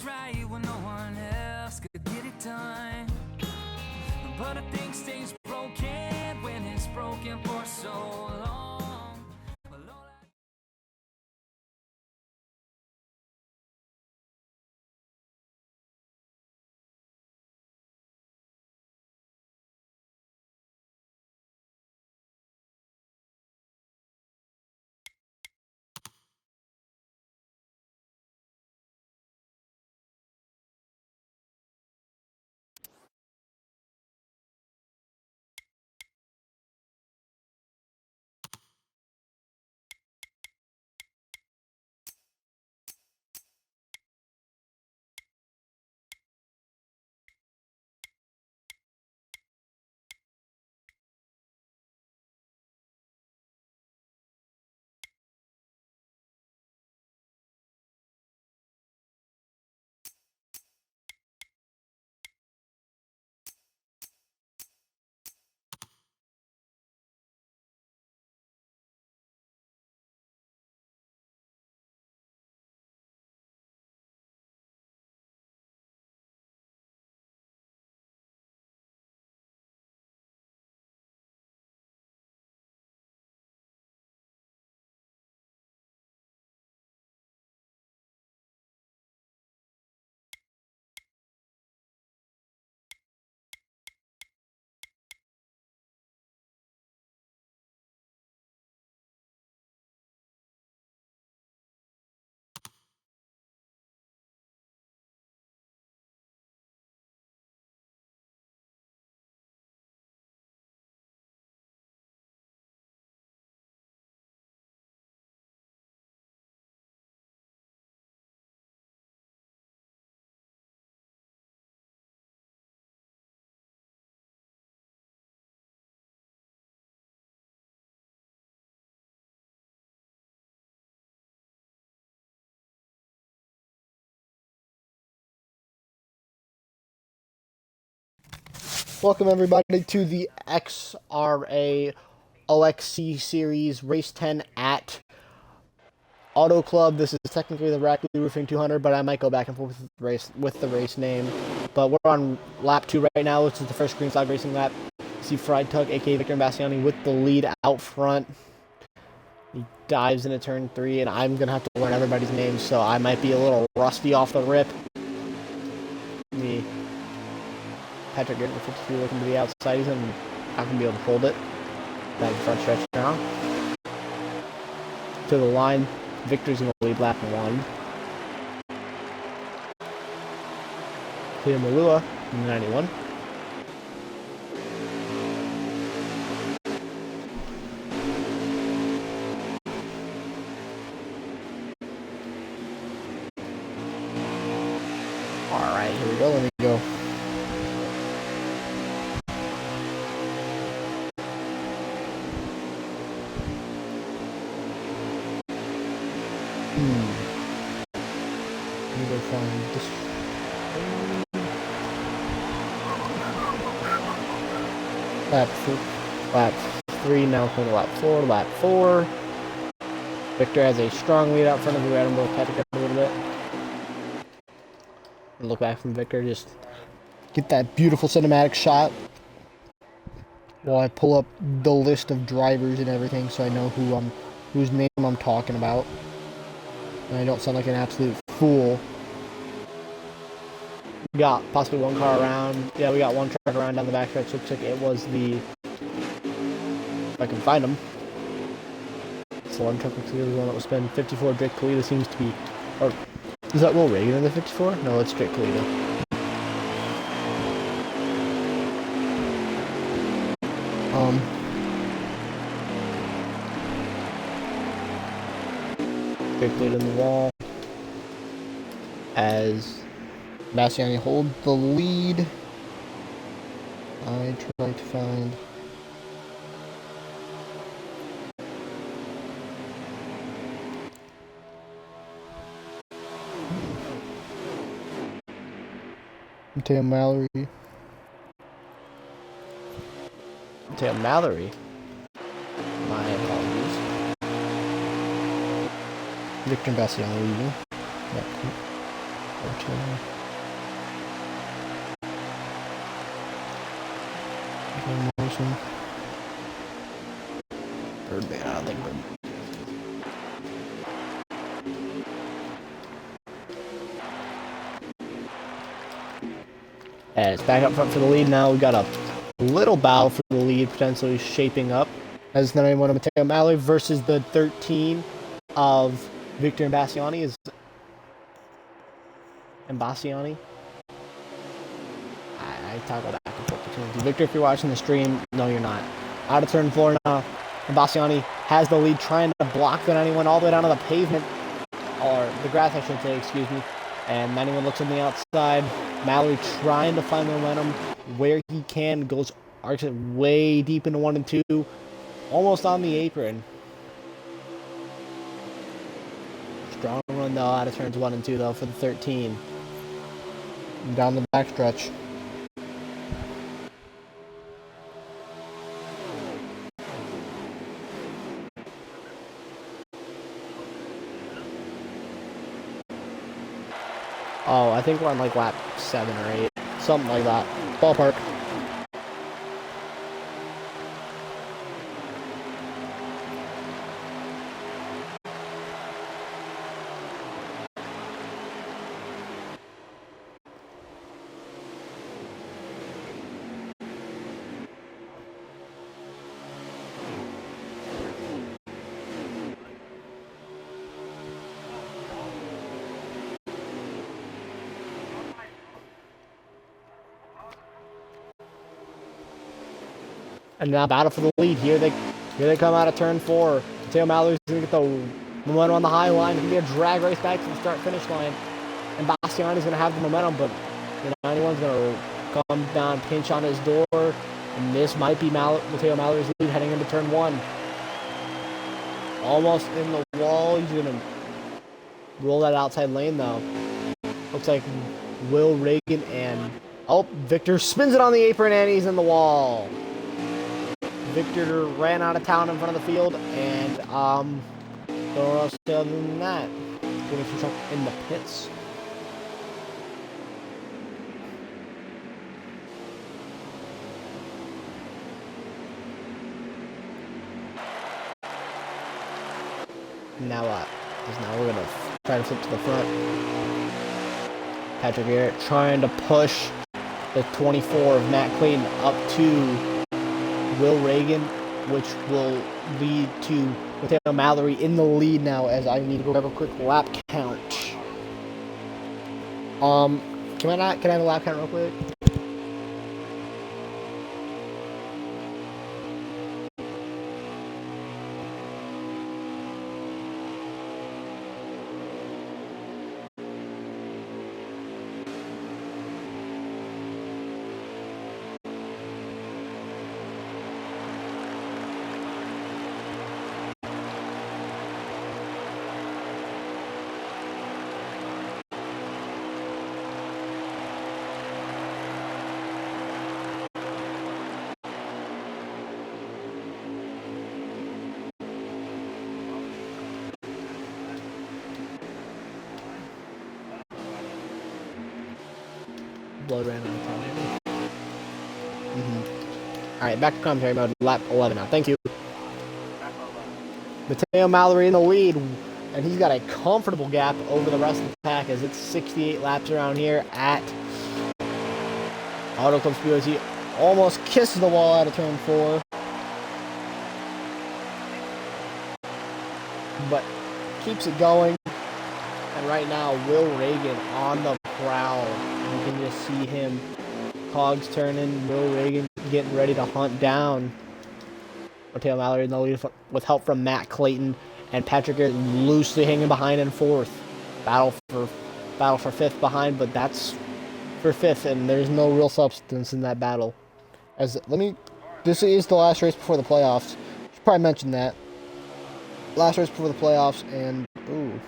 right when no one else could get it done. But I think things broken when it's broken for so long. Well, all I Welcome everybody to the XRA OXC series race 10 at Auto Club. This is technically the Rackley Roofing 200, but I might go back and forth with the race name. But we're on lap 2 right now, which is the first green flag racing lap. See Fried Tug, aka Victor Bastiani, with the lead out front. He dives into turn 3, and I'm gonna have to learn everybody's names, so I might be a little rusty off the rip. Patrick getting the 53 looking to the outside. He's not going to be able to hold it. Back in front stretch now. To the line. Victor's going to lead lap 1. Cleo Malua, 91. Alright, here we go. Let me go. Let me go find this. Lap 3, now going to lap 4. Lap 4. Victor has a strong lead out front of the Adam. Both Patrick up a little bit. And look back from Victor, just get that beautiful cinematic shot while I pull up the list of drivers and everything, so I know whose name I'm talking about. And I don't sound like an absolute fool. We got possibly one car around. Yeah, we got one truck around down the backstretch. Looks like it was the... If I can find them. It's the one truck looks like it was the one that was spinning. 54, Drake Kalita seems to be... Or, is that Will Reagan in the 54? No, it's Drake Kalita. Drake Kalita in the wall. As Bastiani holds the lead. I try to find... Mateo Mallory. Mateo Mallory? My apologies. Victor Bastiani leaving. Birdman, I don't think Birdman. And it's back up front for the lead now. We've got a little battle for the lead potentially shaping up. As the 91 of Mateo Mallory versus the 13 of Victor Imbassiani. I toggle back and forth between them. Victor, if you're watching the stream, no, you're not. Out of turn 4 now. Imbassiani has the lead, trying to block the 91 all the way down to the pavement. Or the grass, I should say, excuse me. And 91 looks on the outside. Mallory trying to find the momentum where he can. Arcs it way deep into 1 and 2. Almost on the apron. Strong run, though, out of turns 1 and 2, though, for the 13. Down the backstretch. Oh, I think we're on like lap 7 or 8. Something like that. Ballpark. And now battle for the lead. Here they come out of turn 4. Mateo Mallory's going to get the momentum on the high line. It's going to be a drag race back to the start-finish line. And Bastiani's going to have the momentum, but the 91's going to come down, pinch on his door. And this might be Mateo Mallory's lead heading into turn 1. Almost in the wall. He's going to roll that outside lane, though. Looks like Will Reagan and... Oh, Victor spins it on the apron, and he's in the wall. Victor ran out of town in front of the field, and don't know what else to say other than that. Getting some truck in the pits. Now what? Because now we're gonna try to flip to the front. Patrick Garrett trying to push the 24 of Matt Clayton up to Will Reagan, which will lead to Mateo Mallory in the lead now, as I need to go have a quick lap count. Can I have a lap count real quick? Blood ran out of time. Alright, back to commentary mode. Lap 11 now. Thank you. Mateo Mallory in the lead, and he's got a comfortable gap over the rest of the pack as it's 68 laps around here at Auto Club Speedway. He almost kisses the wall out of turn 4. But keeps it going. And right now, Will Reagan on the prowl. You can just see him. Cogs turning. Will Reagan getting ready to hunt down Mateo Mallory in the lead with help from Matt Clayton, and Patrick Garrett loosely hanging behind in 4th. Battle for 5th behind, but that's for 5th, and there's no real substance in that battle. This is the last race before the playoffs. Should probably mention that. Last race before the playoffs, and ooh.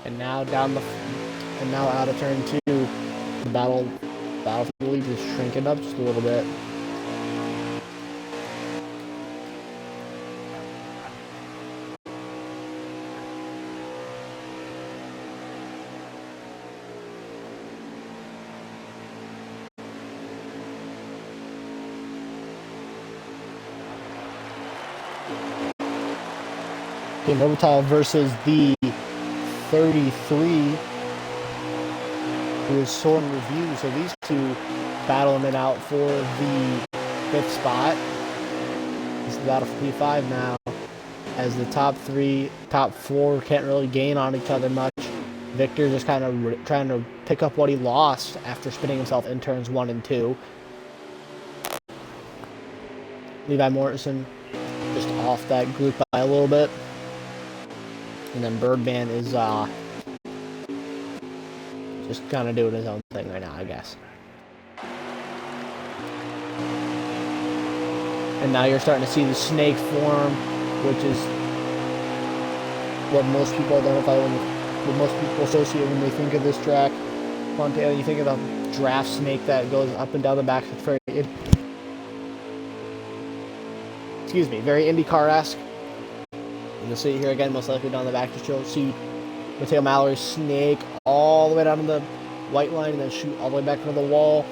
And now out of turn 2, the battle for the lead is shrinking up just a little bit. Team Orbital versus the 33, who is Soaring Review. So these two battling it out for the 5th spot. This is the battle for P5 now, as the top 4 can't really gain on each other much. Victor just kind of trying to pick up what he lost after spinning himself in turns 1 and 2. Levi Morrison just off that group by a little bit. And then Birdman is just kind of doing his own thing right now, I guess. And now you're starting to see the snake form, which is what most people identify what most people associate when they think of this track. Montana, you think of the draft snake that goes up and down the back. It's very, very IndyCar-esque. You'll see it here again, most likely down the back. Just you'll see Mateo Mallory snake all the way down to the white line and then shoot all the way back into the wall.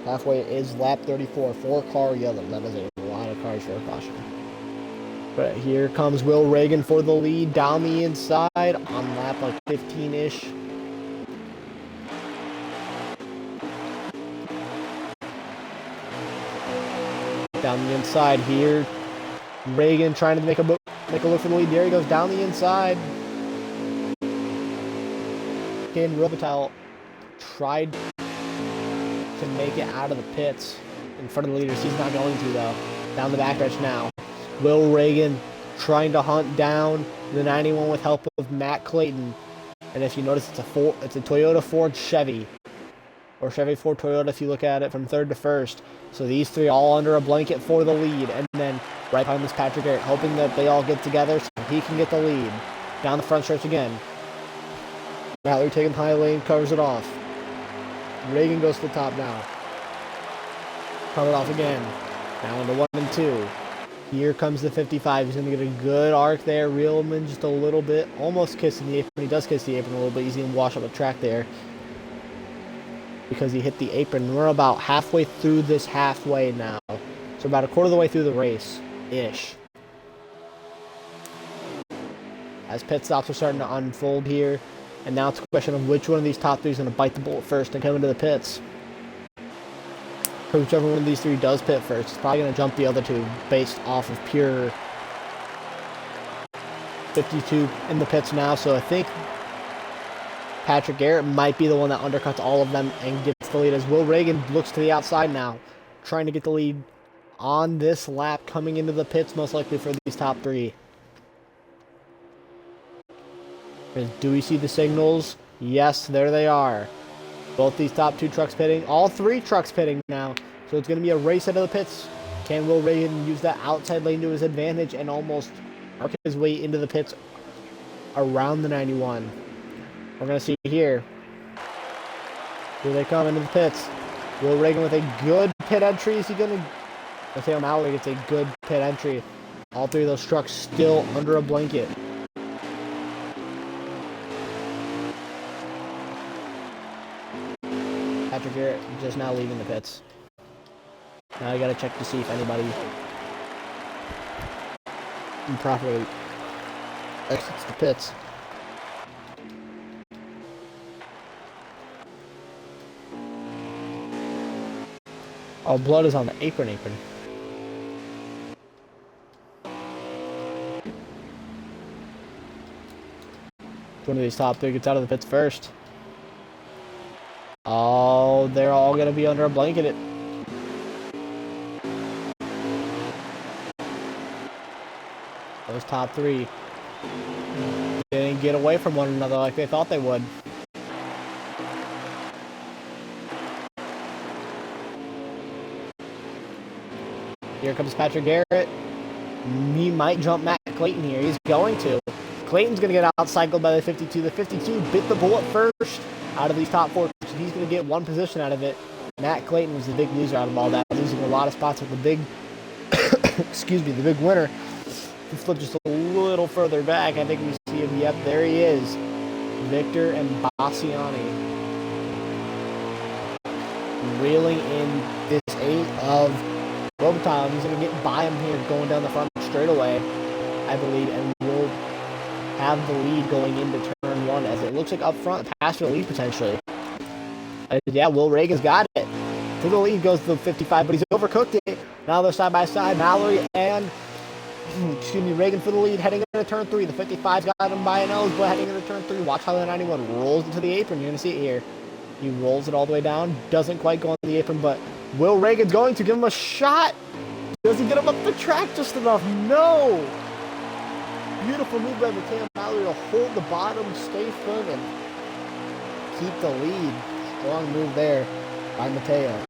Halfway is lap 34, 4-car yellow. That is a lot of cars for a caution. But here comes Will Reagan for the lead down the inside on lap like 15-ish. Down the inside here. Reagan trying to make a look for the lead. There he goes down the inside. Ken Robital tried to make it out of the pits in front of the leaders. He's not going to, though. Down the backstretch now. Will Reagan trying to hunt down the 91 with help of Matt Clayton. And if you notice, it's a Toyota Ford Chevy. Or Chevy Ford Toyota if you look at it from 3rd to 1st. So these 3 all under a blanket for the lead. And then right behind this Patrick Garrett, hoping that they all get together so he can get the lead. Down the front stretch again. Mallory taking high lane, covers it off. Reagan goes to the top now. Covered off again. Now into 1 and 2. Here comes the 55. He's going to get a good arc there. Reel him in just a little bit. Almost kissing the apron. He does kiss the apron a little bit. He's going to wash up the track there, because he hit the apron. We're about halfway through this halfway now. So about a quarter of the way through the race-ish. As pit stops are starting to unfold here. And now it's a question of which one of these top 3 is going to bite the bullet first and come into the pits. For whichever one of these 3 does pit first, it's probably going to jump the other 2 based off of pure 52 in the pits now. So I think Patrick Garrett might be the one that undercuts all of them and gets the lead, as Will Reagan looks to the outside now, trying to get the lead on this lap coming into the pits, most likely for these top 3. Do we see the signals? Yes, there they are. Both these top 2 trucks pitting. All 3 trucks pitting now. So it's going to be a race out of the pits. Can Will Reagan use that outside lane to his advantage and almost arc his way into the pits around the 91? We're going to see here. Here they come into the pits. Will Reagan with a good pit entry. Is he going to... Mateo Mallory gets a good pit entry. All 3 of those trucks still under a blanket. Patrick Garrett just now leaving the pits. Now you got to check to see if anybody improperly exits the pits. Oh, blood is on the apron. One of these top 3 gets out of the pits first. Oh, they're all going to be under a blanket. Those top 3 didn't get away from one another like they thought they would. Here comes Patrick Garrett. He might jump Matt Clayton here. He's going to. Clayton's going to get outcycled by the 52. The 52 bit the bullet first out of these top four. So he's going to get one position out of it. Matt Clayton was the big loser out of all that, losing a lot of spots with the big, excuse me, the big winner. He flipped just a little further back. I think we see him. Yep, there he is. Victor and Bassiani. Reeling in this 8 of Robitaille. He's going to get by him here going down the front straightaway, I believe, and will have the lead going into turn 1 as it looks like up front, past the lead potentially. Yeah, Will Reagan's got it. To the lead goes the 55, but he's overcooked it. Now they're side by side. Mallory and, excuse me, Reagan for the lead heading into turn 3. The 55's got him by a nose, but heading into turn 3. Watch how the 91 rolls into the apron. You're going to see it here. He rolls it all the way down. Doesn't quite go on the apron, but Will Reagan's going to give him a shot. Doesn't get him up the track just enough. No! Beautiful move by Mateo Mallory to hold the bottom, stay firm, and keep the lead. Strong move there by Mateo.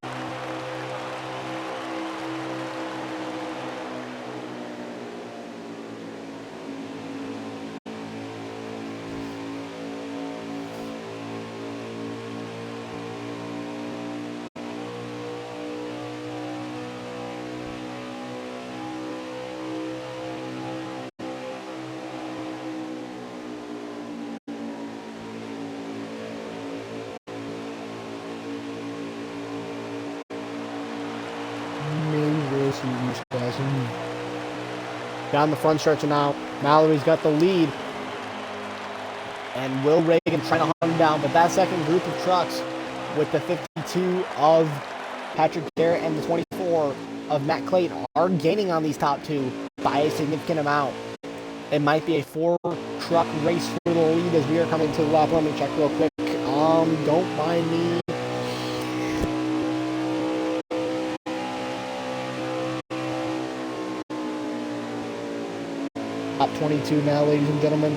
Down the front stretch now. Mallory's got the lead. And Will Reagan trying to hunt him down. But that second group of trucks with the 52 of Patrick Garrett and the 24 of Matt Clayton are gaining on these top two by a significant amount. It might be a 4-truck race for the lead as we are coming to the lap. Let me check real quick. Don't mind me. Top 22 now, ladies and gentlemen.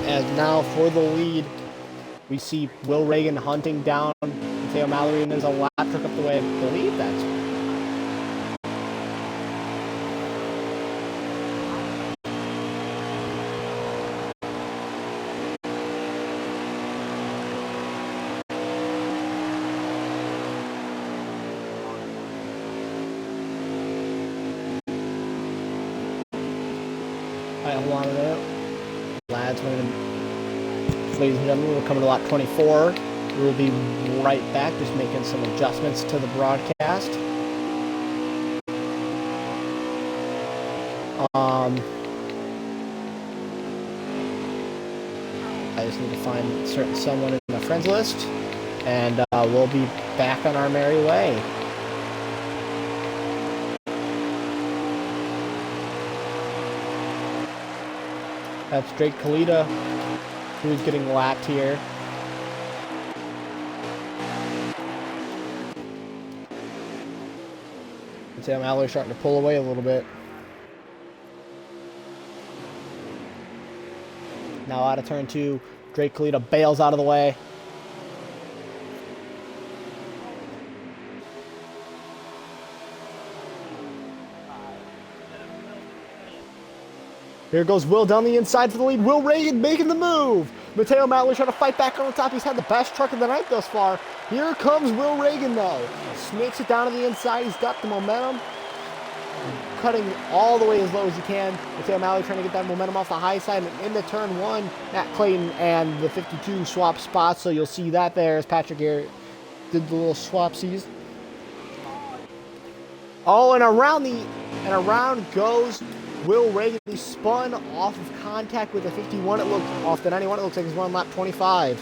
As now for the lead, we see Will Reagan hunting down Mateo Mallory, and there's a lap truck up the way. I believe that's... Alright, hold on a minute. Lads, ladies and gentlemen, we're coming to lap 24. We'll be right back, just making some adjustments to the broadcast. I just need to find someone in my friends list, and we'll be back on our merry way. That's Drake Kalita, who's getting lapped here. Sam Mallory starting to pull away a little bit. Now out of turn 2, Drake Kalita bails out of the way. Here goes Will down the inside for the lead. Will Reagan making the move. Mateo Mallory trying to fight back on the top. He's had the best truck of the night thus far. Here comes Will Reagan, though. Snakes it down to the inside. He's got the momentum. Cutting all the way as low as he can. Mateo Mallory trying to get that momentum off the high side. And into turn 1, Matt Clayton and the 52 swap spots. So you'll see that there as Patrick Garrett did the little swapsies. Oh, and around goes Will Reagan. He spun off of contact with the 51. It looked off the 91. It looks like he's on lap 25.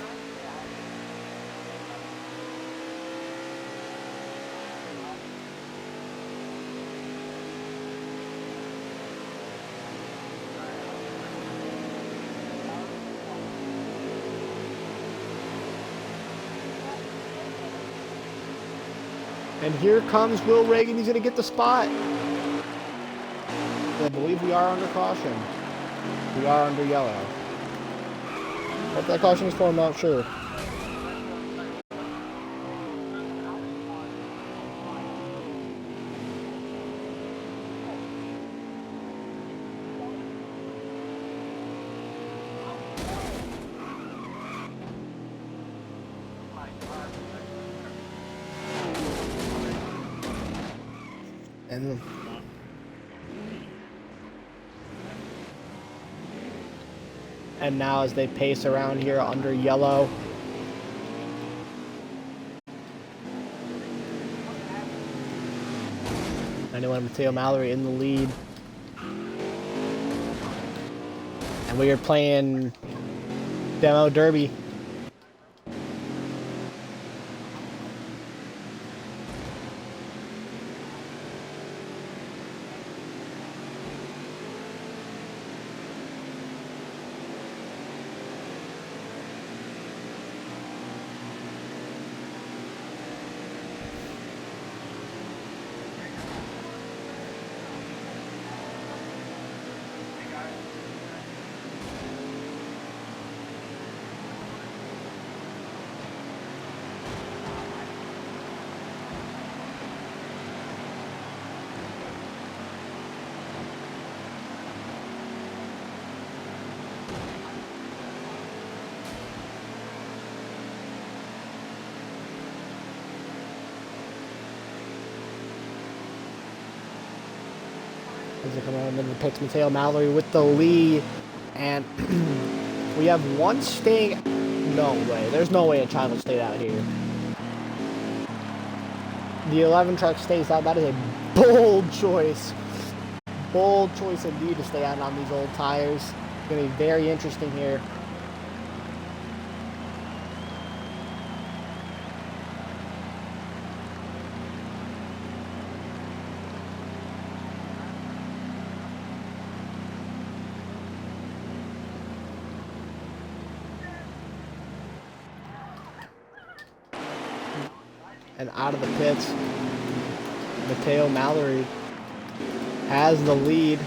And here comes Will Reagan. He's going to get the spot. I believe we are under caution. We are under yellow. What that caution is for, I'm not sure. And now as they pace around here under yellow. Anyone Mateo Mallory in the lead. And we are playing Demo Derby. As they come around in the pits, Mateo Mallory with the lead. And we have one staying. No way. There's no way a child will stay out here. The 11 truck stays out. That is a bold choice. Bold choice indeed to stay out on these old tires. It's going to be very interesting here. And out of the pits, Mateo Mallory has the lead.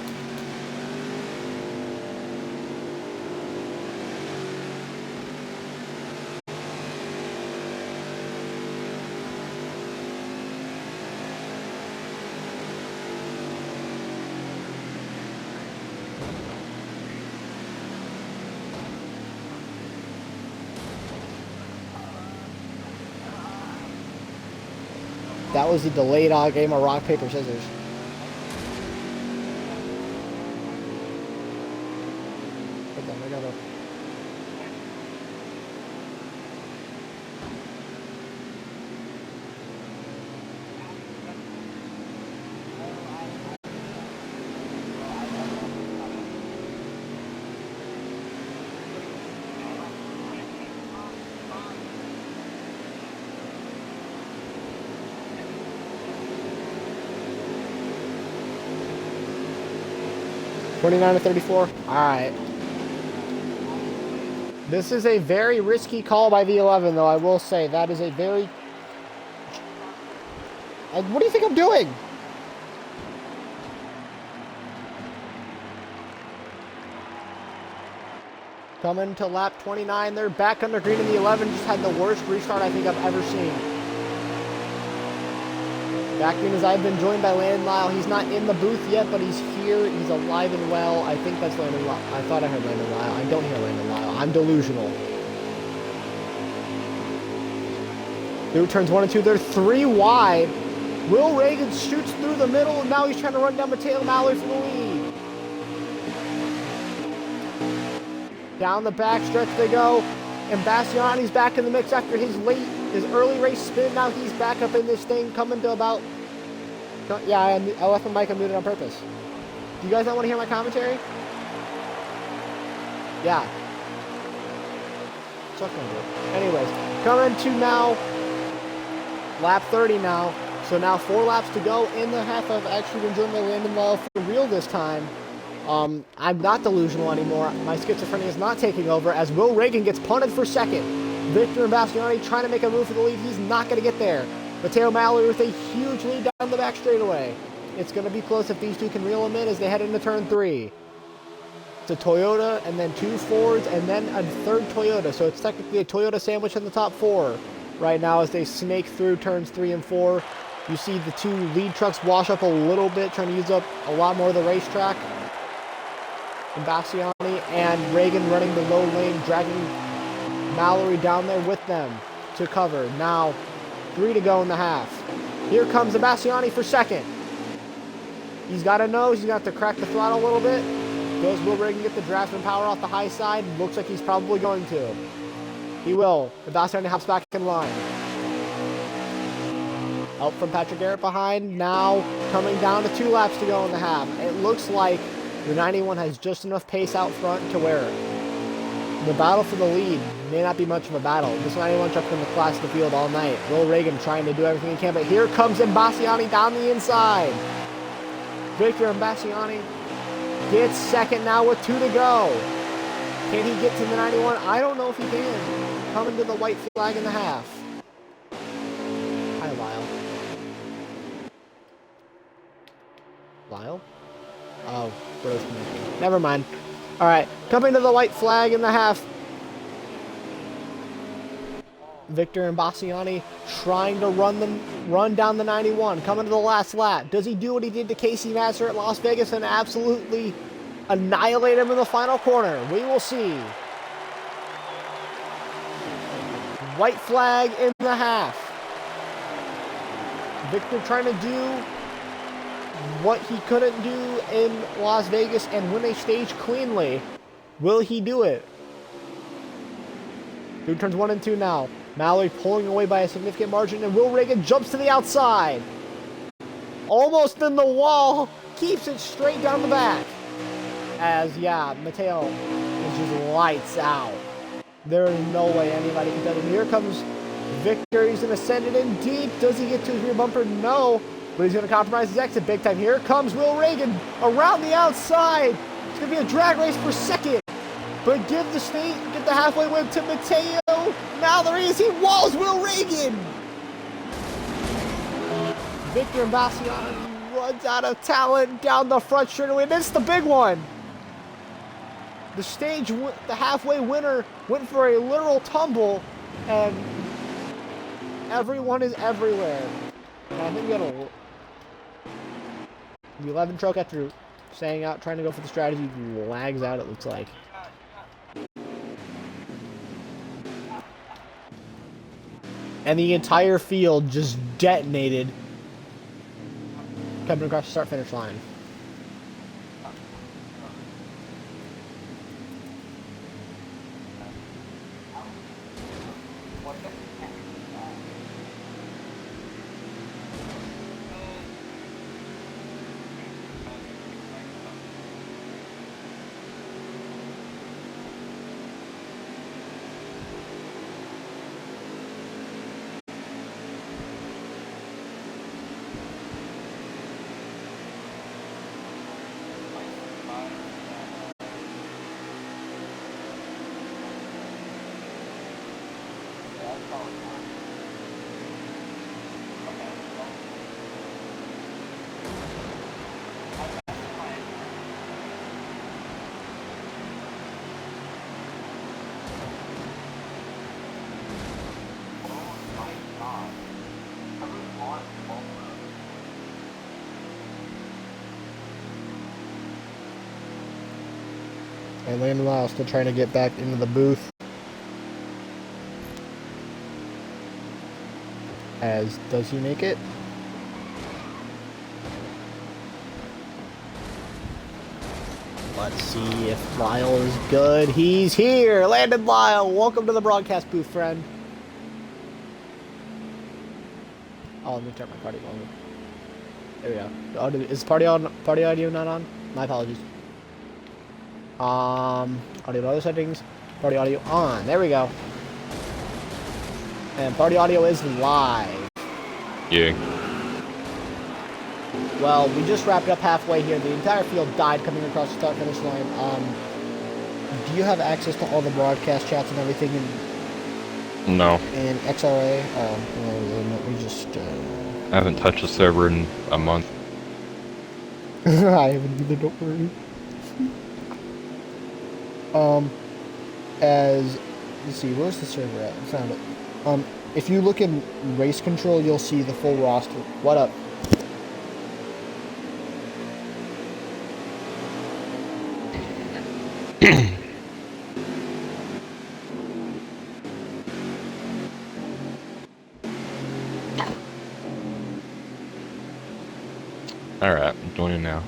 That was the delayed game of rock, paper, scissors. Hold on, I gotta... $29 to $34. All right. This is a very risky call by the 11, though. I will say that is a very. What do you think I'm doing? Coming to lap 29, they're back under green, and the 11 just had the worst restart I think I've ever seen. Back green as I've been joined by Landon Lyle. He's not in the booth yet, but he's here. He's alive and well. I think that's Landon Lyle. I thought I heard Landon Lyle. I don't hear Landon Lyle. I'm delusional. Through turns 1 and 2. They're 3 wide. Will Reagan shoots through the middle, and now he's trying to run down Mateo Mallory for the lead. Down the back stretch they go. And Bastiani's back in the mix after his early race spin. Now he's back up in this thing, coming to about... Yeah, I left the mic unmuted on purpose. Do you guys not want to hear my commentary? Yeah. Suck on it. Anyways, coming to now lap 30 now. So now 4 laps to go in the half. I've actually been joined by Landon Lyle for real this time. I'm not delusional anymore. My schizophrenia is not taking over as Will Reagan gets punted for second. Victor and Bastiani trying to make a move for the lead. He's not going to get there. Mateo Mallory with a huge lead down the back straightaway. It's going to be close if these two can reel them in as they head into turn 3. It's a Toyota and then 2 Fords and then a third Toyota. So it's technically a Toyota sandwich in the top 4 right now as they snake through turns 3 and 4. You see the 2 lead trucks wash up a little bit, trying to use up a lot more of the racetrack. And Bastiani and Reagan running the low lane, dragging Mallory down there with them to cover. Now 3 to go in the half. Here comes Bastiani for second. He's got a nose. He's got to crack the throttle a little bit. Does Will Reagan get the draftsman power off the high side? Looks like he's probably going to. He will. Bastiani hops back in line. Help from Patrick Garrett behind. Now coming down to 2 laps to go in the half. It looks like the 91 has just enough pace out front to where the battle for the lead may not be much of a battle. This 91 truck's been the class of the field all night. Will Reagan trying to do everything he can, but here comes Bastiani down the inside. Victor Bastiani gets second now with 2 to go. Can he get to the 91? I don't know if he can. Coming to the white flag in the half. Hi, Lyle. Lyle? Oh, bro's connecting. Never mind. All right, coming to the white flag in the half. Victor and Bastiani trying to run down the 91, coming to the last lap. Does he do what he did to Casey Master at Las Vegas and absolutely annihilate him in the final corner? We will see. White flag in the half. Victor trying to do what he couldn't do in Las Vegas and win a stage cleanly. Will he do it? Through turns 1 and 2 now. Mallory pulling away by a significant margin, and Will Reagan jumps to the outside. Almost in the wall. Keeps it straight down the back. As, yeah, Mateo is just lights out. There is no way anybody can tell him. Here comes Victor. He's going to send it in deep. Does he get to his rear bumper? No. But he's going to compromise his exit big time. Here comes Will Reagan around the outside. It's going to be a drag race for second. But get the halfway win to Mateo Mallory as he walls Will Reagan. Victor Bastiani runs out of talent down the front straightaway. And it's the big one. The halfway winner went for a literal tumble, and everyone is everywhere. And I think we got the 11 truck after staying out, trying to go for the strategy, lags out, it looks like. And the entire field just detonated coming across the start-finish line. And Landon Lyle still trying to get back into the booth. Does he make it? Let's see if Lyle is good. He's here! Landon Lyle! Welcome to the broadcast booth, friend. Oh, let me turn my party on. There we go. Is party audio not on? My apologies. Audio other settings. Party audio on. There we go. And party audio is live. Yeah. Well, we just wrapped up halfway here. The entire field died coming across the start-finish line. Do you have access to all the broadcast chats and everything? No, And XRA, let me just, I haven't touched the server in a month. I haven't either, don't worry. Let's see, where's the server at? I found it. If you look in race control, you'll see the full roster. What up? Alright, I'm joining now.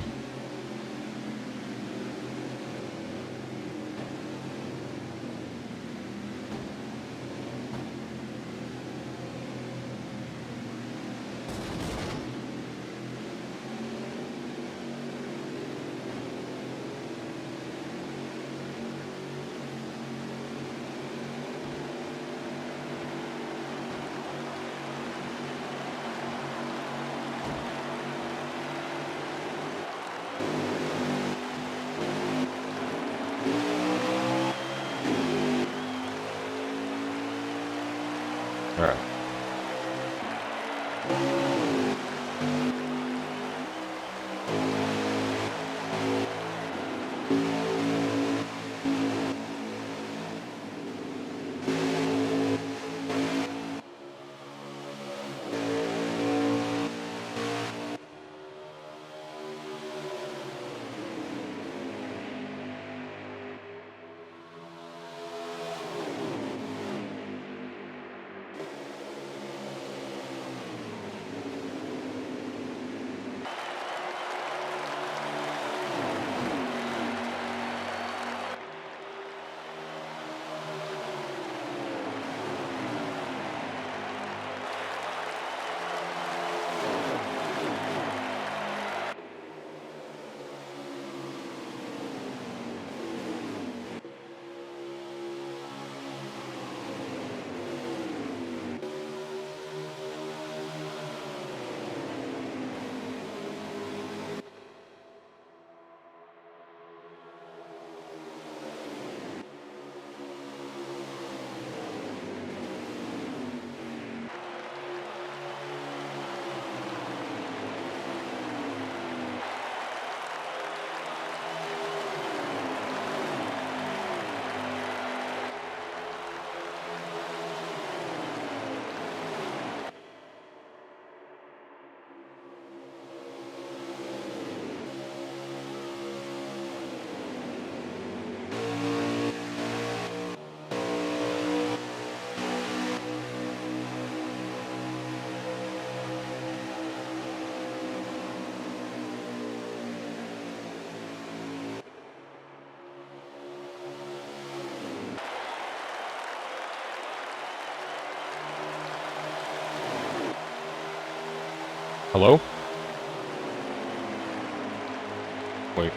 Alright. Hello? Wait.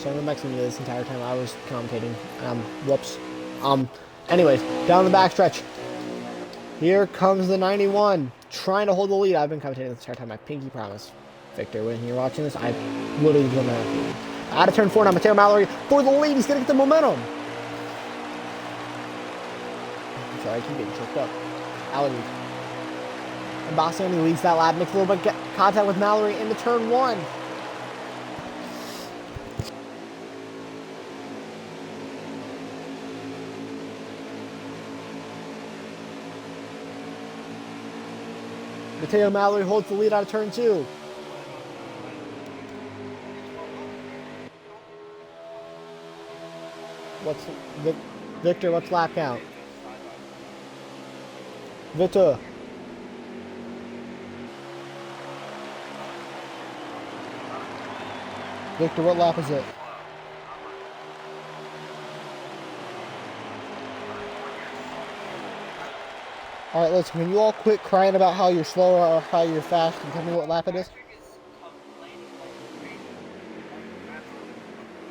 I'm mixing you this entire time I was commentating. Whoops. Anyways, down the backstretch. Here comes the 91, trying to hold the lead. I've been commentating this entire time. I pinky promise. Victor, when you're watching this, I literally don't know. Out of turn 4 now, Mateo Mallory for the lead. He's going to get the momentum. I'm sorry, I keep getting choked up. Mallory. And Bastiani leads that lap, makes a little bit of contact with Mallory into turn 1. Mateo Mallory holds the lead out of turn 2. Victor, what's lap count? Victor. Victor, what lap is it? Alright, listen, can you all quit crying about how you're slow or how you're fast and tell me what lap it is?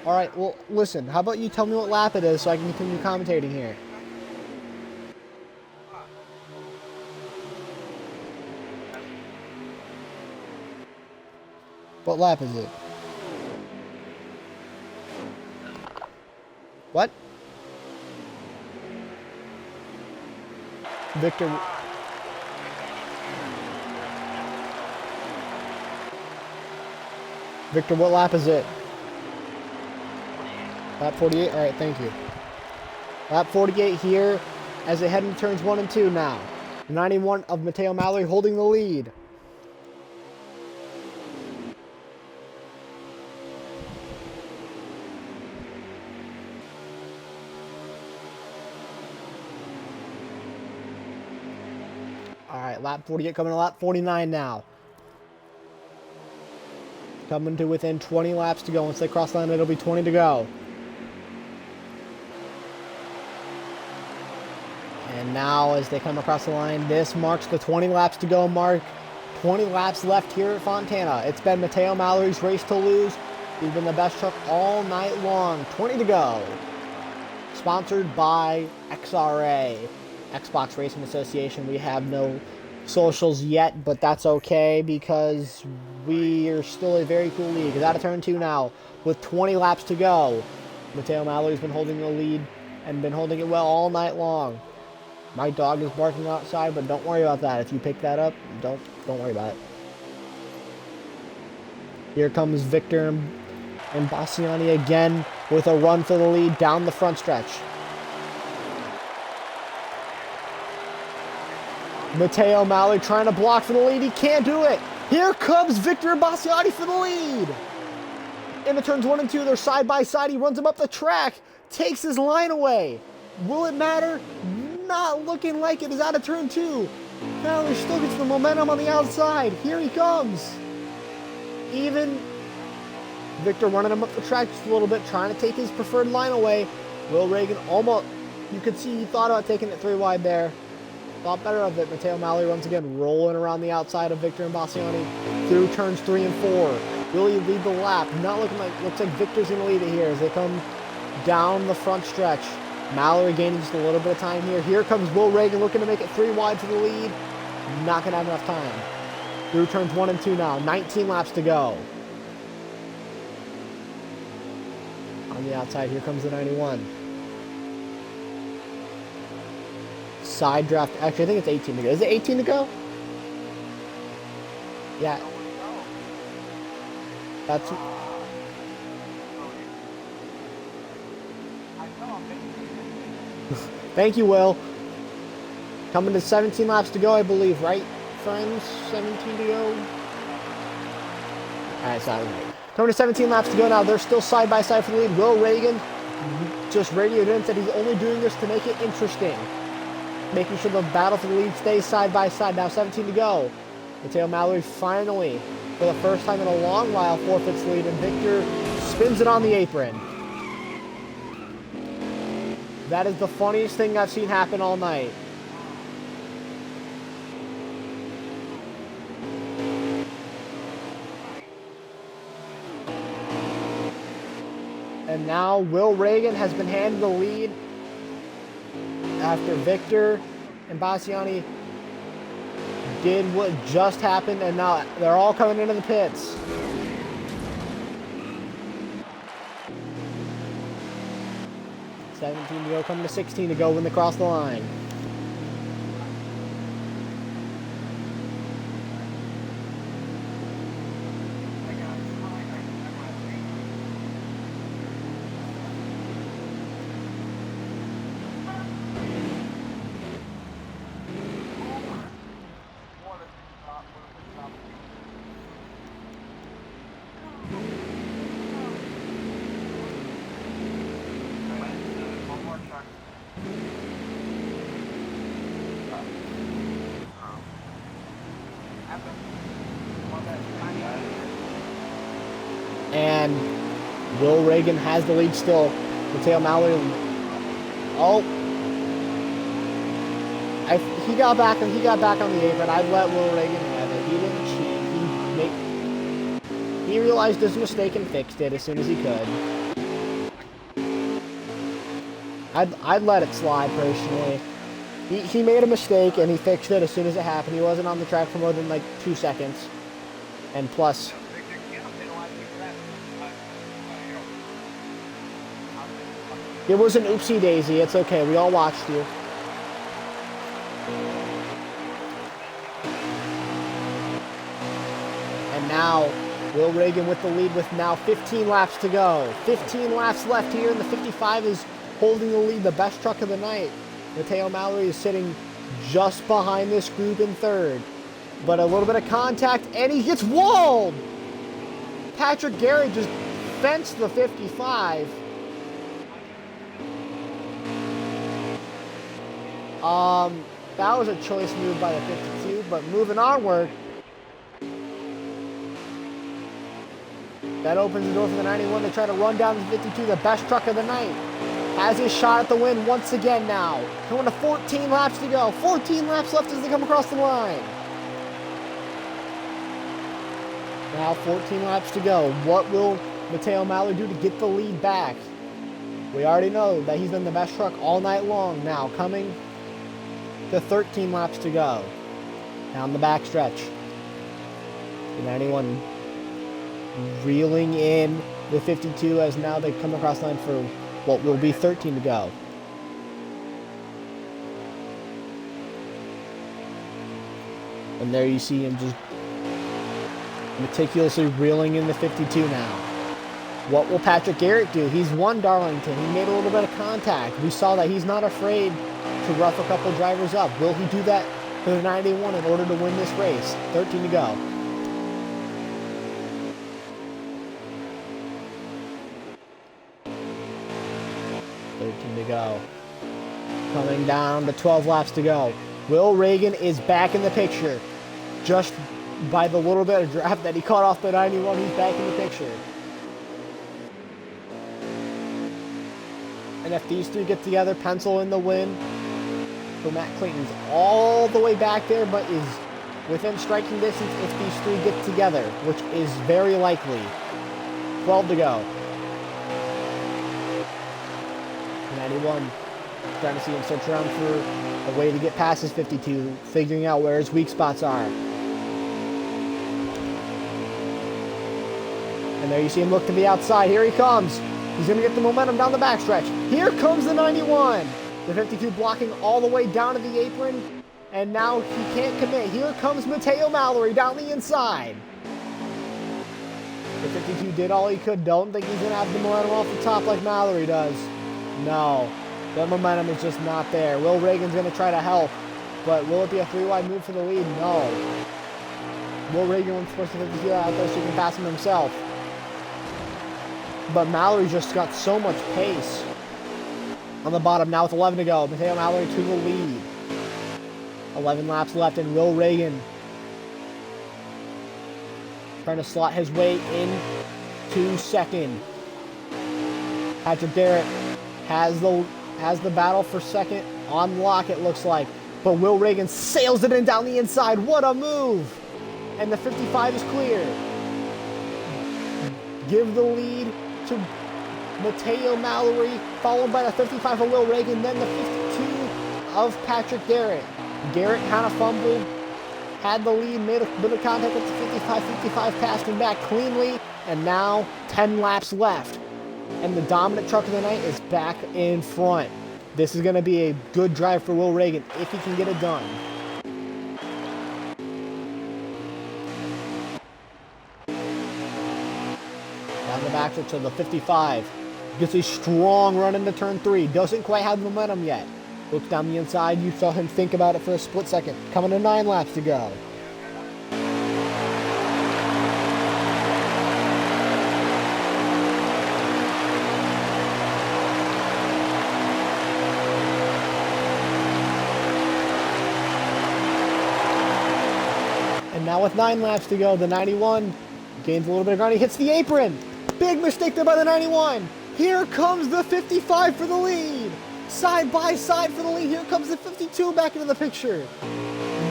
Alright, well, listen, how about you tell me what lap it is so I can continue commentating here? What lap is it? What? Victor. Victor, what lap is it? Lap 48? Alright, thank you. Lap 48 here as they head into turns 1 and 2 now. 91 of Mateo Mallory holding the lead. Alright, lap 48 coming to lap 49 now. Coming to within 20 laps to go. Once they cross the line, it'll be 20 to go. And now as they come across the line, this marks the 20 laps to go mark. 20 laps left here at Fontana. It's been Mateo Mallory's race to lose. He's been the best truck all night long. 20 to go. Sponsored by XRA, Xbox Racing Association. We have no socials yet, but that's okay because we are still a very cool league. It's out of turn 2 now with 20 laps to go. Mateo Mallory's been holding the lead and been holding it well all night long. My dog is barking outside, but don't worry about that. If you pick that up, don't worry about it. Here comes Victor and Bastiani again with a run for the lead down the front stretch. Mateo Mallory trying to block for the lead. He can't do it. Here comes Victor Bastiani for the lead. In the turns 1 and 2, they're side by side. He runs him up the track, takes his line away. Will it matter? Not looking like it. Is out of turn 2. Mallory still gets the momentum on the outside. Here he comes. Even Victor running him up the track just a little bit, trying to take his preferred line away. Will Reagan almost, you could see he thought about taking it 3 wide there. Thought better of it. Mateo Mallory once again rolling around the outside of Victor and Bastiani through turns 3 and 4. Will he lead the lap? Not looking like, looks like Victor's going to lead it here as they come down the front stretch. Mallory gaining just a little bit of time here. Here comes Will Reagan looking to make it 3 wide for the lead. Not going to have enough time. Through turns 1 and 2 now. 19 laps to go. On the outside, here comes the 91. Side draft. Actually, I think it's 18 to go. Is it 18 to go? Yeah. That's... Thank you, Will. Coming to 17 laps to go, I believe, right, friends? 17 to go? Alright, sorry. Coming to 17 laps to go now. They're still side by side for the lead. Will Reagan just radioed in and said he's only doing this to make it interesting. Making sure the battle for the lead stays side by side. Now 17 to go. Mateo Mallory finally, for the first time in a long while, forfeits the lead, and Victor spins it on the apron. That is the funniest thing I've seen happen all night. And now Will Reagan has been handed the lead after Victor and Bassiani did what just happened, and now they're all coming into the pits. $17 to go, coming to 16 to go when they cross the line. And Will Reagan has the lead still. Mateo Mallory. Oh, he got back on the apron. I'd let Will Reagan have it. He didn't cheat. He realized his mistake and fixed it as soon as he could. I'd let it slide personally. He made a mistake and he fixed it as soon as it happened. He wasn't on the track for more than like 2 seconds. And plus, it was an oopsie daisy. It's okay. We all watched you. And now, Will Reagan with the lead with now 15 laps to go. 15 laps left here, and the 55 is holding the lead, the best truck of the night. Mateo Mallory is sitting just behind this group in third. But a little bit of contact, and he gets walled! Patrick Garrett just fenced the 55. That was a choice move by the 52, but moving onward, that opens the door for the 91 to try to run down the 52, the best truck of the night. Has his shot at the win once again now. Coming to 14 laps to go. 14 laps left as they come across the line. Now 14 laps to go. What will Mateo Mallory do to get the lead back? We already know that he's been the best truck all night long. Now coming to 13 laps to go. Down the back stretch. The 91 reeling in the 52 as now they come across the line for what will be 13 to go. And there you see him just meticulously reeling in the 52 now. What will Patrick Garrett do? He's won Darlington. He made a little bit of contact. We saw that he's not afraid to rough a couple drivers up. Will he do that for the 91 in order to win this race? 13 to go. To go. Coming down to 12 laps to go. Will Reagan is back in the picture. Just by the little bit of draft that he caught off the 91, he's back in the picture. And if these three get together, pencil in the win. So Matt Clayton's all the way back there, but is within striking distance if these three get together, which is very likely. 12 to go. 91, trying to see him search around for a way to get past his 52, figuring out where his weak spots are. And there you see him look to the outside. Here he comes. He's going to get the momentum down the backstretch. Here comes the 91. The 52 blocking all the way down to the apron, and now he can't commit. Here comes Mateo Mallory down the inside. The 52 did all he could. Don't think he's going to have the momentum off the top like Mallory does. No, the momentum is just not there. Will Reagan's going to try to help, but will it be a three-wide move for the lead? No. Will Reagan wants to push the 52 out there so he can pass him himself. But Mallory just got so much pace. On the bottom now with 11 to go. Mateo Mallory to the lead. 11 laps left, and Will Reagan trying to slot his way into second. Patrick Garrett has the battle for second on lock, it looks like. But Will Reagan sails it in down the inside. What a move! And the 55 is clear. Give the lead to Mateo Mallory, followed by the 55 of Will Reagan, then the 52 of Patrick Garrett. Garrett kind of fumbled, had the lead, made a bit of contact with the 55, passed him back cleanly, and now 10 laps left. And the dominant truck of the night is back in front. This is going to be a good drive for Will Reagan if he can get it done. Down the backstretch to the 55. Gets a strong run into turn 3. Doesn't quite have the momentum yet. Looks down the inside. You saw him think about it for a split second. Coming to 9 laps to go. And now with 9 laps to go, the 91 gains a little bit of ground. He hits the apron. Big mistake there by the 91. Here comes the 55 for the lead. Side by side for the lead. Here comes the 52 back into the picture.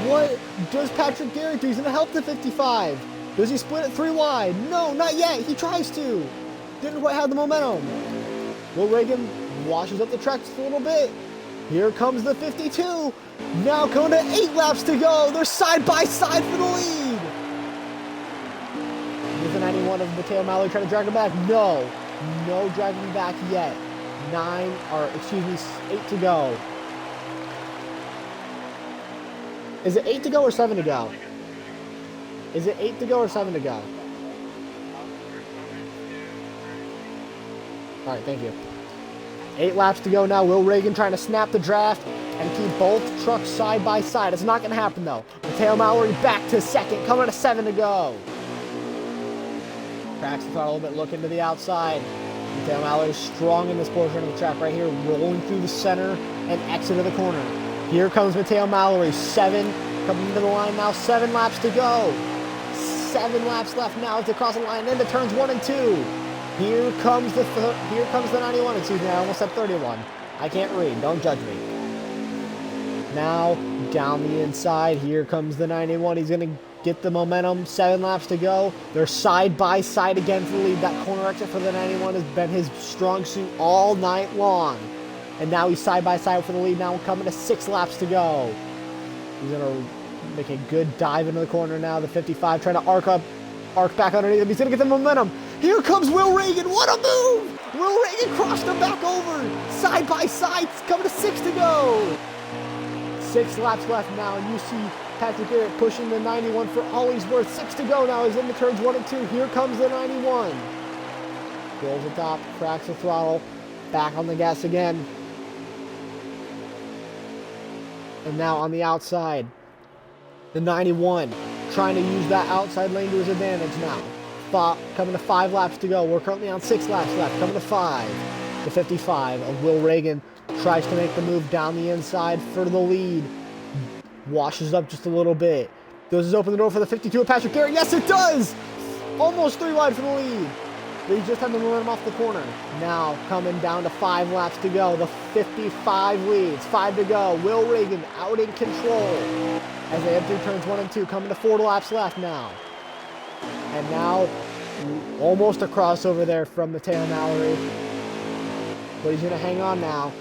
What does Patrick Garrett do? He's going to help the 55. Does he split it 3 wide? No, not yet. He tries to. Didn't quite have the momentum. Will Reagan washes up the track just a little bit. Here comes the 52. Now going to 8 laps to go. They're side by side for the lead. Here's the 91 of Mateo Mallory trying to drag him back. No dragging back yet. 8 to go. Is it 8 to go or 7 to go? Is it 8 to go or 7 to go? All right, thank you. 8 laps to go now. Will Reagan trying to snap the draft and keep both trucks side by side. It's not going to happen, though. Mateo Mallory back to second, coming to 7 to go. Cracks the throttle a little bit, looking to the outside. Mateo Mallory is strong in this portion of the track right here, rolling through the center and exit of the corner. Here comes Mateo Mallory, 7, coming into the line now, 7 laps to go. 7 laps left now to cross the line into turns 1 and 2. Here comes the 91, excuse me, I almost said 31. I can't read, don't judge me. Now, down the inside, here comes the 91. He's going to get the momentum, 7 laps to go. They're side by side again for the lead. That corner exit for the 91 has been his strong suit all night long. And now he's side by side for the lead. Now coming to 6 laps to go. He's going to make a good dive into the corner now. The 55 trying to arc back underneath him. He's going to get the momentum. Here comes Will Reagan. What a move! Will Reagan crossed him back over. Side by side, coming to 6 to go. 6 laps left now, and you see Patrick Garrett pushing the 91 for all he's worth. 6 to go now. He's into turns 1 and 2. Here comes the 91. Rolls the top, cracks the throttle, back on the gas again. And now on the outside, the 91 trying to use that outside lane to his advantage now. Coming to 5 laps to go. We're currently on 6 laps left. Coming to 5. The 55 of Will Reagan tries to make the move down the inside for the lead. Washes up just a little bit. Does this open the door for the 52 of Patrick Garrett? Yes, it does! Almost 3 wide for the lead. But he just had the momentum off the corner. Now coming down to 5 laps to go. The 55 leads. 5 to go. Will Reagan out in control as they head through turns 1 and 2. Coming to 4 laps left now. And now almost a crossover there from Mateo Mallory. But he's going to hang on now.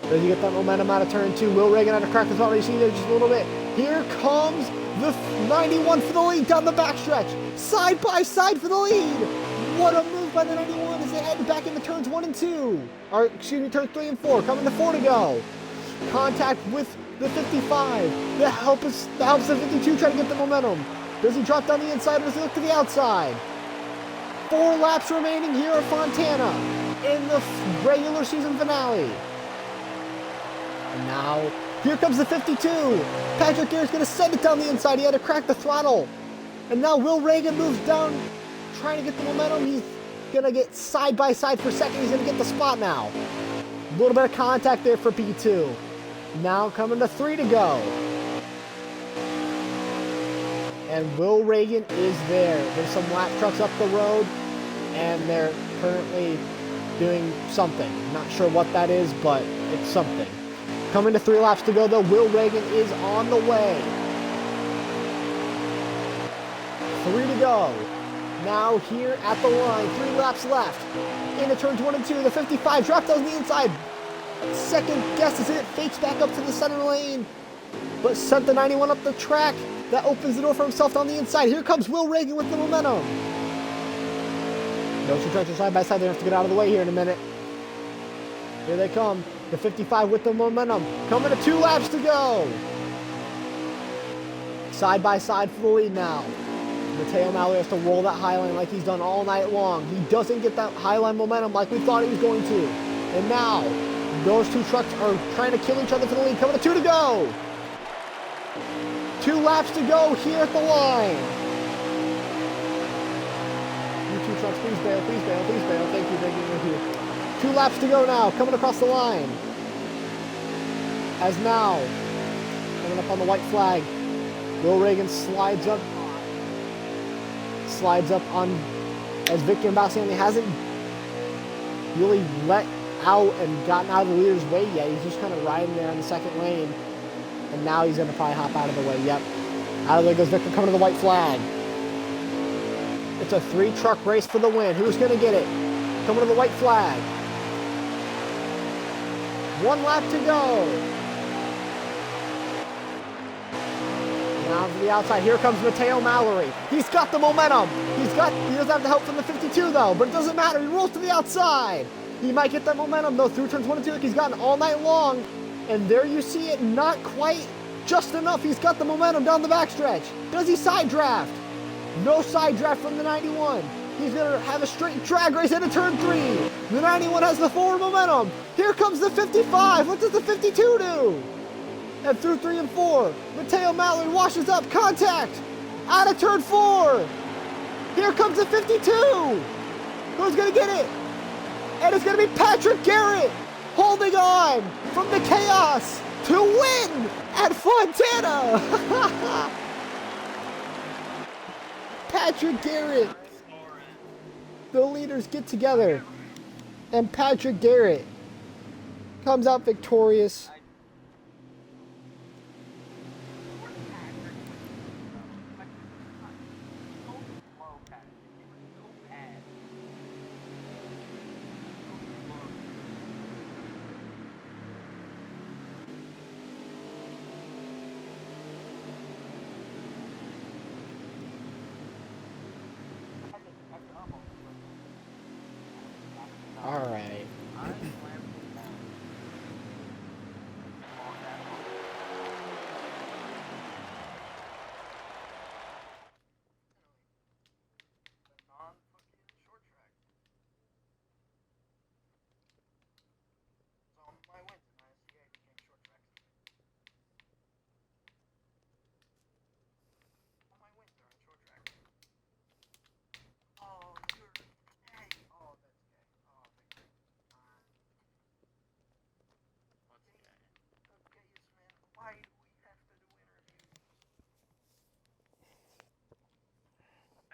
Does he get that momentum out of turn 2? Will Reagan had to crack the throttle. You see there just a little bit. Here comes the 91 for the lead down the backstretch. Side by side for the lead. What a move by the 91 as they head back into turns 1 and 2. Or, excuse me, turns 3 and 4. Coming to 4 to go. Contact with the 55. That helps the 52 try to get the momentum. Does he drop down the inside or does he look to the outside? 4 laps remaining here at Fontana in the regular season finale. And now, here comes the 52. Patrick Garrett's going to send it down the inside. He had to crack the throttle. And now Will Reagan moves down, trying to get the momentum. He's going to get side by side for second. He's going to get the spot now. A little bit of contact there for P2. Now coming to 3 to go. And Will Reagan is there. There's some lap trucks up the road, and they're currently doing something. Not sure what that is, but it's something. Coming to 3 laps to go, though. Will Reagan is on the way. 3 to go. Now here at the line, 3 laps left. Into turns 1 and 2, the 55 drops on the inside. Second guesses it, fakes back up to the center lane, but sent the 91 up the track. That opens the door for himself on the inside. Here comes Will Reagan with the momentum. No two trucks are side by side. They have to get out of the way here in a minute. Here they come. The 55 with the momentum. Coming to 2 laps to go. Side by side for the lead now. Mateo Mallory has to roll that high line like he's done all night long. He doesn't get that high line momentum like we thought he was going to. And now, those 2 trucks are trying to kill each other for the lead. Coming to 2 to go. 2 laps to go here at the line. You 2 trucks, please bail, please bail, please bail. Thank you, thank you, thank you. 2 laps to go now, coming across the line. As now, coming up on the white flag, Will Reagan slides up on, as Victor Bassiani hasn't really let out and gotten out of the leader's way yet. He's just kind of riding there in the second lane. And now he's going to probably hop out of the way. Yep. Out of there goes Victor, coming to the white flag. It's a 3-truck race for the win. Who's going to get it? Coming to the white flag. 1 lap to go. Now to the outside. Here comes Mateo Mallory. He's got the momentum. He doesn't have the help from the 52 though, but it doesn't matter. He rolls to the outside. He might get that momentum though through turns 1 and 2 like he's gotten all night long. And there you see it, not quite just enough. He's got the momentum down the backstretch. Does he side draft? No side draft from the 91. He's going to have a straight drag race into turn 3. The 91 has the forward momentum. Here comes the 55. What does the 52 do? And through 3 and 4, Mateo Mallory washes up, contact, out of turn 4. Here comes the 52. Who's going to get it? And it's going to be Patrick Garrett holding on from the chaos to win at Fontana. Patrick Garrett. The leaders get together, and Patrick Garrett comes out victorious. All right.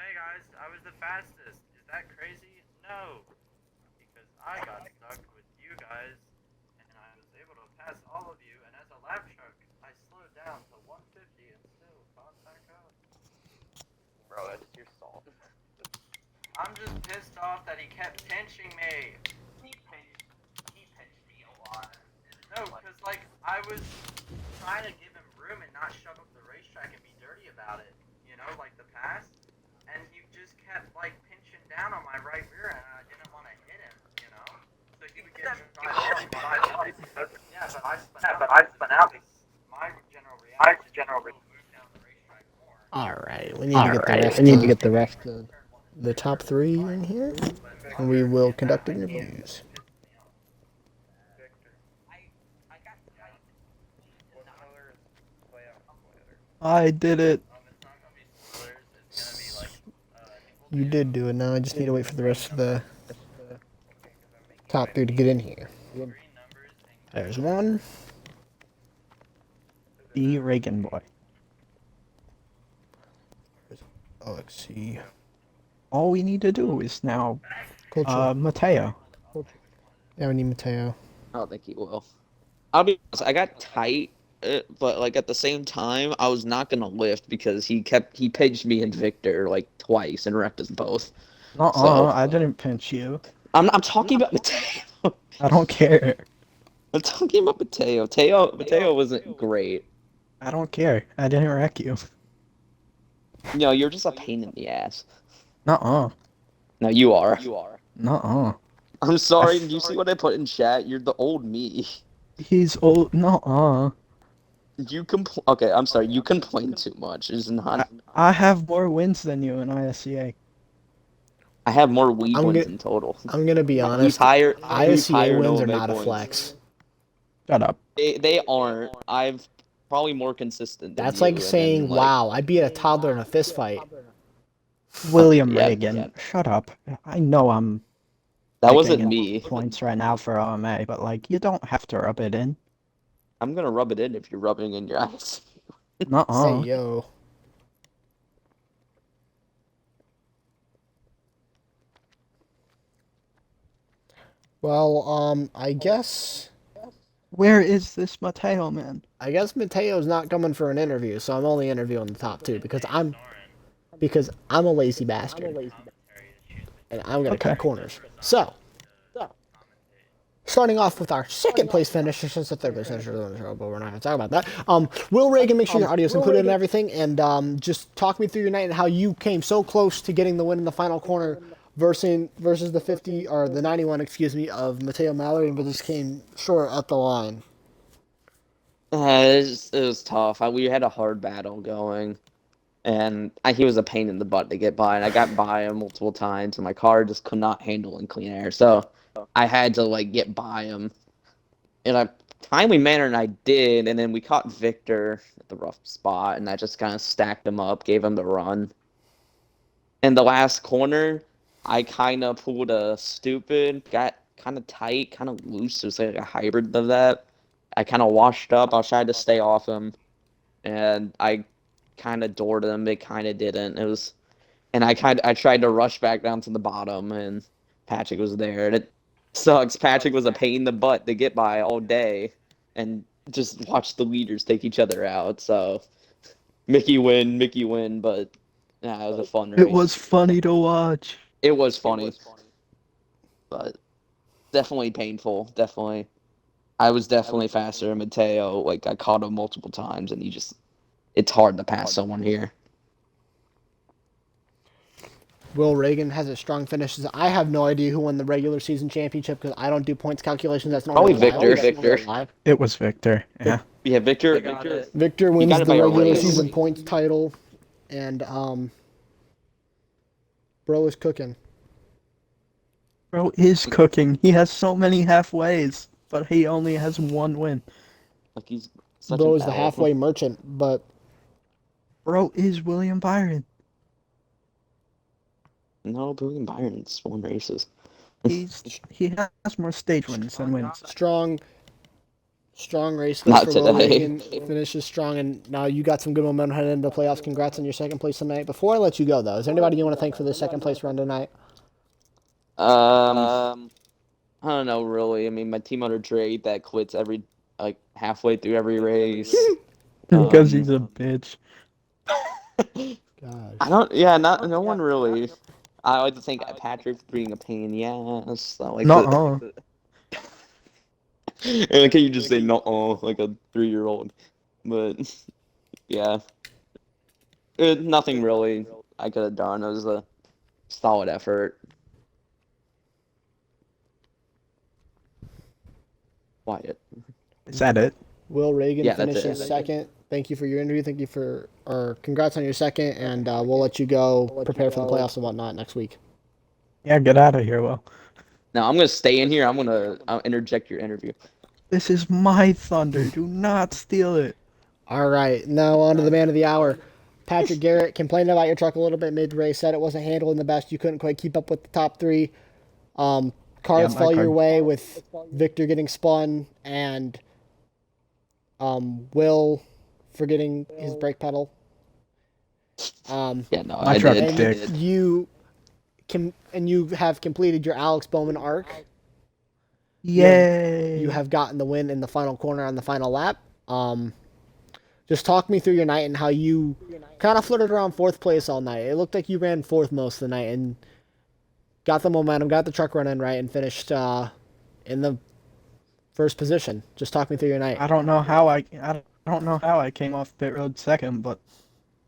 Hey guys, I was the fastest. Is that crazy? No. Because I got stuck with you guys, and I was able to pass all of you, and as a lap truck, I slowed down to 150 and still caught back up. Bro, that's your fault. I'm just pissed off that he kept pinching me. He pinched me a lot. No, because, like, I was trying to give him room and not shove up the racetrack and be dirty about it. You know, like the pass. And he just kept, like, pinching down on my right rear, and I didn't want to hit him, you know? So he would get but I spun out because my general reaction moved down the racetrack more. All right. We need to get the rest of the top 3 in here, and we will conduct interviews. I did it. You did do it. Now I just need to wait for the rest of the top 3 to get in here. There's one. The Reagan boy. OXC. All we need to do is now, Culture. Mateo. Yeah, we need Mateo. I don't think he will. I'll be honest, I got tight but like at the same time, I was not gonna lift because he pinched me and Victor like twice and wrecked us both. So I didn't pinch you. I'm talking about Mateo. I don't care. I'm talking about Mateo. Mateo wasn't great. I don't care. I didn't wreck you. No, you're just a pain in the ass. Nuh-uh. No, you are. Nuh-uh. I'm sorry. Did you see what I put in chat? You're the old me. He's old. Nuh-uh. Okay, I'm sorry. You complain too much. It's not. I have more wins than you in ISCA. I have more weed I'm wins gonna- in total. I'm gonna be honest. He's higher. He's ISCA higher wins no are not a points. flex. Shut up. They aren't. I've probably more consistent than That's you, like and saying, then, like, "Wow, I beat a toddler in a fist fight." William Yeah, Reagan. yeah. Shut up. I know I'm That wasn't picking me. points right now for OMA, but like you don't have to rub it in. I'm gonna rub it in if you're rubbing in your eyes. Say Nuh-uh. yo. Well, I guess Where is this Mateo man? Mateo's not coming for an interview, so I'm only interviewing the top two because I'm a lazy bastard and I'm gonna Okay. cut corners. So, starting off with our second place finisher, since the third place finisher is on the show, but we're not gonna talk about that. Will Reagan, make sure your audio's included and everything, and just talk me through your night and how you came so close to getting the win in the final corner versus the 50 or the 91, excuse me, of Mateo Mallory, but just came short at the line. It was tough. We had a hard battle going, and he was a pain in the butt to get by, and I got by him multiple times, and my car just could not handle in clean air, so I had to like get by him. In a timely manner, and I did, and then we caught Victor at the rough spot, and I just kind of stacked him up, gave him the run. In the last corner, I kind of pulled a stupid, got kind of tight, kind of loose. It was like a hybrid of that. I kind of washed up. I tried to stay off him, and I kind of doored him. It kind of didn't. And I tried to rush back down to the bottom, and Patrick was there, and it sucks. Patrick was a pain in the butt to get by all day, and just watch the leaders take each other out. So Mickey win, but yeah, it was a fun race. It was funny to watch. It was funny, but definitely painful. Definitely, I was definitely faster than Mateo. Like I caught him multiple times, and it's hard to pass someone here. Will Reagan has a strong finish. I have no idea who won the regular season championship because I don't do points calculations. That's Probably normally Victor. live. It was Victor. Yeah. Yeah, Victor. Victor wins got it the by a regular race. season points title, and bro is cooking. Bro is cooking. He has so many halfways, but he only has one win. Like he's such Bro a is the battle. halfway merchant, but Bro is William Byron. No, William Byron's won races. He has more stage wins than wins. strong race Not list for Will today. Reagan. Finishes strong, and now you got some good momentum heading into the playoffs. Congrats on your second place tonight. Before I let you go, though, is there anybody you want to thank for the second place run tonight? I don't know really. I mean, my team under Drake that quits every halfway through every race. Because he's a bitch. God. I don't. Yeah, no one really. I like to thank Patrick for being a pain in the ass. I like Nuh-uh. And can you just say no like a 3-year-old? But yeah, nothing really I could have done. It was a solid effort. Quiet. Is that it? Will Reagan Yeah, that's finishes it. second. Thank you for your interview. Thank you or congrats on your second, and we'll let you go prepare for the playoffs and whatnot next week. Yeah, get out of here, Will. Now I'm gonna stay in here. I'll interject your interview. This is my thunder. Do not steal it. All right, now on to the man of the hour. Patrick Garrett complained about your truck a little bit mid-race, said it wasn't handling the best. You couldn't quite keep up with the top three. Cards my fell your card. way with Victor getting spun and Will forgetting his brake pedal. Yeah, no, My I truck did. And dick. you have completed your Alex Bowman arc. Yay. You have gotten the win in the final corner on the final lap. Just talk me through your night and how you kind of flirted around fourth place all night. It looked like you ran fourth most of the night and got the momentum, got the truck running right, and finished in the first position. Just talk me through your night. I don't know how I came off pit road second, but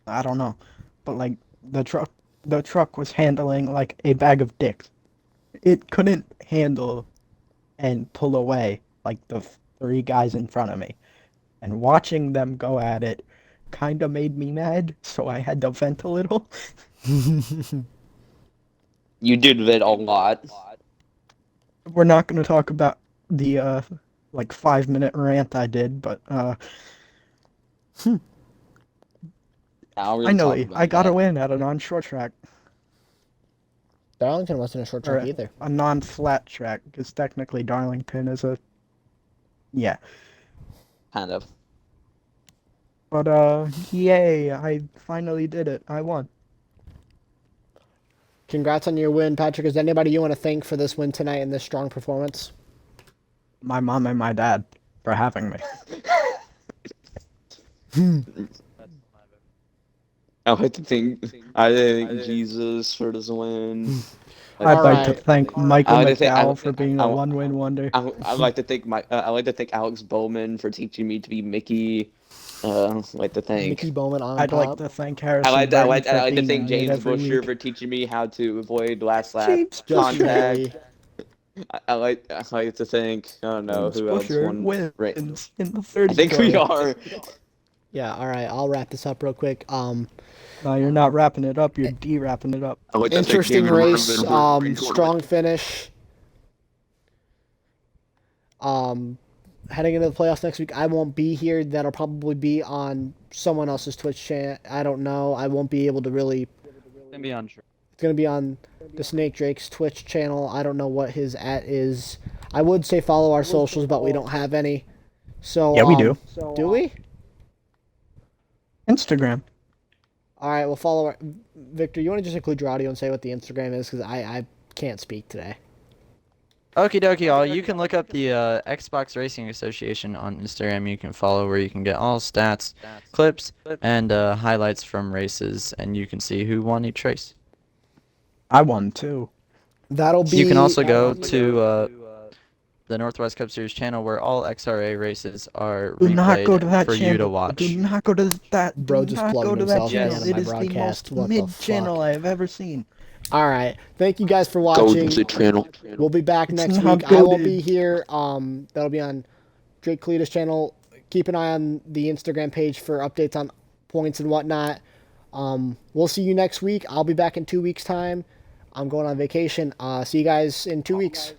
I don't know. But like the truck was handling like a bag of dicks. It couldn't handle and pull away like the three guys in front of me. And watching them go at it kind of made me mad, so I had to vent a little. You did it a lot. We're not going to talk about the like 5-minute rant I did, but finally I got a win at a non-short track. Darlington wasn't a short track either. A non-flat track, because technically Darlington is a... Yeah. Kind of. But, yay, I finally did it. I won. Congrats on your win, Patrick. Is there anybody you want to thank for this win tonight and this strong performance? My mom and my dad for having me. I like to thank Jesus for this win. I'd like Alright. to thank Michael I would say- McDowell for being a one-win wonder. I'd like to thank Alex Bowman for teaching me to be Mickey. I'd like to thank. Mickey Bowman on I'd top. like to thank Harrison. I like to being thank on it James every Busher week. for teaching me how to avoid last lap James contact. Busher. I like to thank. I don't know James who Busher else won. Right. wins in the third. I think we are. Yeah, alright, I'll wrap this up real quick. No, you're not wrapping it up. You're de-wrapping it up. I like to thank Interesting David race, Rubin for strong finish. Heading into the playoffs next week, I won't be here. That'll probably be on someone else's Twitch channel. I don't know. I won't be able to really. It's gonna be on. It's gonna be on the Snake Drake's Twitch channel. I don't know what his @ is. I would say follow our socials, but we don't have any. So Yeah, we do. Do we? Instagram. All right, we'll follow our... Victor, you want to just include your audio and say what the Instagram is? Because I can't speak today. Okie dokie, all. You can look up the Xbox Racing Association on Instagram. You can follow where you can get all stats, clips, and highlights from races, and you can see who won each race. I won too. That'll be... You can also go to the Northwest Cup Series channel where all XRA races are Do not go to replayed that for channel. you to watch. Do not go to that. Bro Do just not plugged go to that himself in channel. on It my is the broadcast. most What the mid channel fuck? I have ever seen. All right. Thank you guys for watching. channel. We'll be back It's next not week. I won't goated. be here. That'll be on Drake Cletus' channel. Keep an eye on the Instagram page for updates on points and whatnot. We'll see you next week. I'll be back in 2 weeks' time. I'm going on vacation. See you guys in 2 weeks.